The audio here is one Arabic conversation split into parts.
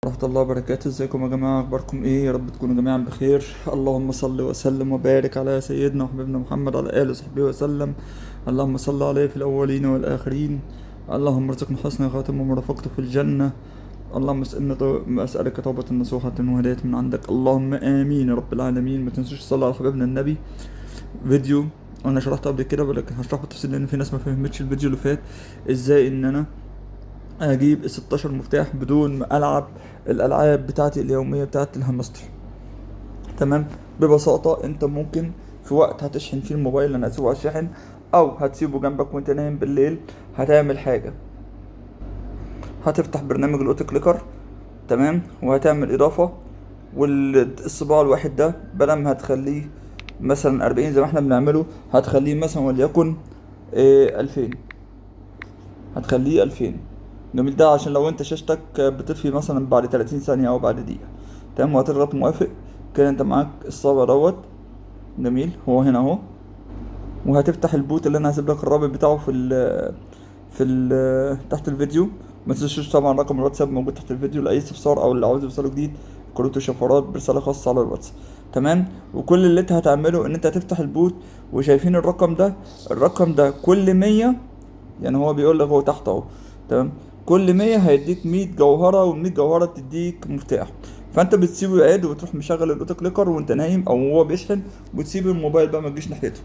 ورحمة الله وبركاته. ازيكم يا جماعة؟ اخباركم ايه؟ يا رب تكونوا جميعا بخير. اللهم صل وسلم وبارك على سيدنا وحبيبنا محمد على آله وصحبه وسلم. اللهم صل عليه في الأولين والآخرين. اللهم ارزقنا حسن خاتمه ومرافقته في الجنة. اللهم أسألك توبة نصوحة وهداية من عندك، اللهم آمين يا رب العالمين. ما تنسوش تصلوا على حبيبنا النبي. فيديو انا شرحته قبل كده ولكن هشرحه بالتفصيل لان في ناس ما فهمتش الفيديو اللي فات، ازاي ان انا اجيب ال 16 مفتاح بدون ما العب الالعاب بتاعتي اليوميه بتاعت الهامستر. تمام. ببساطه انت ممكن في وقت هتشحن فيه الموبايل، انا هسيبه على الشاحن او هتسيبه جنبك وانت نايم بالليل، هتعمل حاجه، هتفتح برنامج الاوتو كليكر. تمام. وهتعمل اضافه، والصباع الواحد ده بدل ما هتخليه مثلا 40 زي ما احنا بنعمله، هتخليه مثلا وليكن 2000. هتخليه 2000. جميل. ده عشان لو انت شاشتك بتطفي مثلا بعد 30 ثانية او بعد دقيقة. تمام. وهتضغط موافق كده، انت معاك الصابع دوت. جميل. هو هنا اهو. وهتفتح البوت اللي انا هسيب لك الرابط بتاعه في تحت الفيديو. ما تنسوش طبعا رقم الواتساب موجود تحت الفيديو لاي استفسار او اللي عاوز يوصله جديد، كروت وشفرات برسالة خاصة على الواتس. تمام. وكل اللي انت هتعمله ان انت هتفتح البوت، وشايفين الرقم ده؟ الرقم ده كل 100، يعني هو بيقول لك هو تحت اهو. تمام. كل 100 هيديك 100 جوهرة، وال100 جوهرة تديك مفتاح. فانت بتسيبه يعد وتروح مشغل الاوتو كليكر وانت نايم او هو بيشحن، وتسيب الموبايل بقى ما تجيش ناحيته.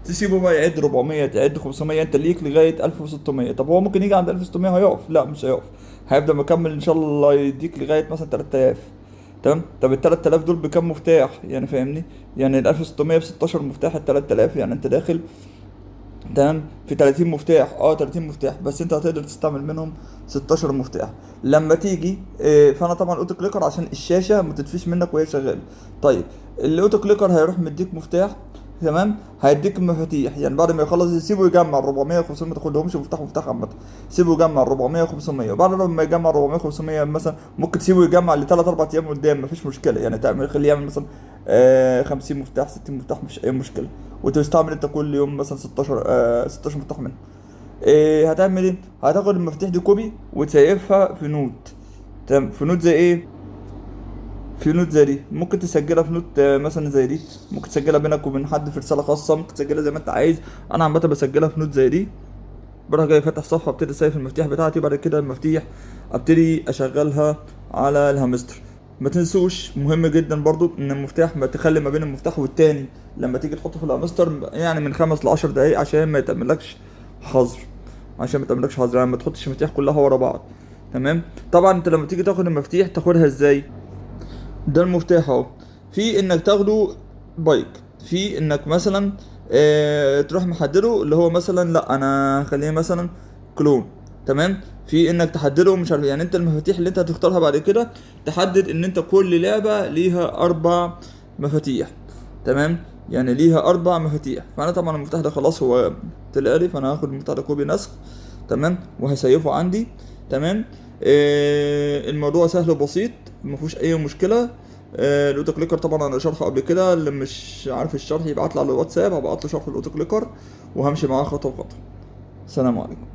تسيبه بقى يعد 400، تعد 500، انت ليك لغاية 1600. طب هو ممكن يجي عند 1600 هيقف؟ لا مش هيقف، هيبدأ مكمل ان شاء الله يديك لغاية مثلا 3000. تمام. طب ال 3000 دول بكام مفتاح؟ يعني فاهمني؟ يعني ال 1600 ب 16 مفتاح، ال 3000 يعني انت داخل. تمام. في 30 مفتاح، 30 مفتاح بس انت هتقدر تستعمل منهم 16 مفتاح لما تيجي. فانا طبعا الاوتو كليكر عشان الشاشه ما تطفيش منك وهي شغاله. طيب الاوتو كليكر هيروح مديك مفتاح. تمام. هيديك مفاتيح، يعني بعد ما يخلص يسيبه يجمع 400 500، ما تاخدهمش مفتاح مفتاح عامه. سيبه يجمع 400 500، وبعد لما يجمع 400 500 مثلا ممكن تسيبه يجمع ل 3 4 ايام قدام، مفيش مشكله. يعني تعمل خليه يعمل مثلا 50 مفتاح 60 مفتاح، مفيش اي مشكله. وتستعمل انت كل يوم مثلا 16 مفتاح منه. هتعمل ايه؟ هتاخد المفاتيح دي كوبي وتسيفها في نوت. تمام. في نوت زي ايه؟ في نوت زي دي ممكن تسجلها في نوت مثلا زي دي، ممكن تسجلها بينك وبين حد في رساله خاصه، ممكن تسجلها زي ما انت عايز. انا عامه بسجلها في نوت زي دي. بروح جاي فاتح صفحه، ابتدي اسيف المفاتيح بتاعتي، بعد كده المفاتيح ابتدي اشغلها على الهامستر. ما تنسوش مهم جدا برضو ان المفتاح ما تخلي ما بين المفتاح والتاني لما تيجي تحطه في الهامستر يعني من 5 ل10 دقايق، عشان ما يتعملكش حظر. يعني ما تحطش المفاتيح كلها ورا بعض. تمام. طبعا انت لما تيجي تاخد المفاتيح تاخدها ازاي؟ ده المفتاح اهو. في انك تاخده بايك، في انك مثلا تروح محدده اللي هو مثلا، لا انا هخليه مثلا كلون. تمام. في انك تحدده مش عارف، يعني انت المفاتيح اللي انت هتختارها بعد كده تحدد ان انت كل لعبة ليها 4 مفاتيح. تمام. يعني ليها 4 مفاتيح. فانا طبعا المفتاح ده خلاص هو طلع لي، فانا هاخد المفتاح ده كوبي نسخ. تمام. وهسيفه عندي. تمام. الموضوع سهل وبسيط، مفيهوش اي مشكله. الاوتو كليكر طبعا انا شرحه قبل كده، اللي مش عارف الشرح يبعت لي على الواتساب، هبعت له شرح الاوتو كليكر وهمشي معاه خطوه بخطوه. السلام عليكم.